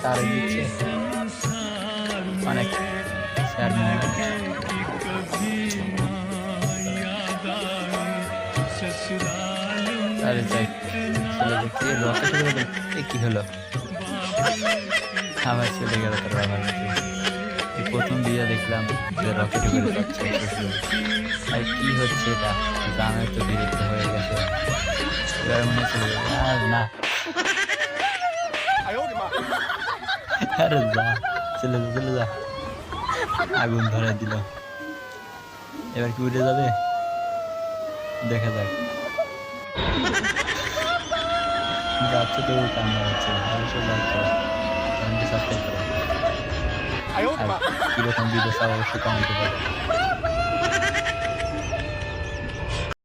তার দিচ্ছে অনেক স্যার মোমেন্ট। আরে যাই চলে যাচ্ছে রকেট কি হলো, আবার চলে গেল তার বাবার কাছে। এই প্রথম দিয়ে দেখলাম যে রকেটে করে যাচ্ছে আর কি হচ্ছে এটা, জানার তো বিরুদ্ধে হয়ে গেছে। এবার মনে চলে যাবে আর না, আরে যা চলে যা চলে যা, আগুন ধরে দিল। এবার কি উঠে যাবে দেখা যাক। যাচ্ছে তো কান্না হচ্ছে, অবশ্যই লাইক করো, চ্যানেলটি সাবস্ক্রাইব করো, আর কিরকম ভিডিও চাও অবশ্যই কমেন্টে বলো।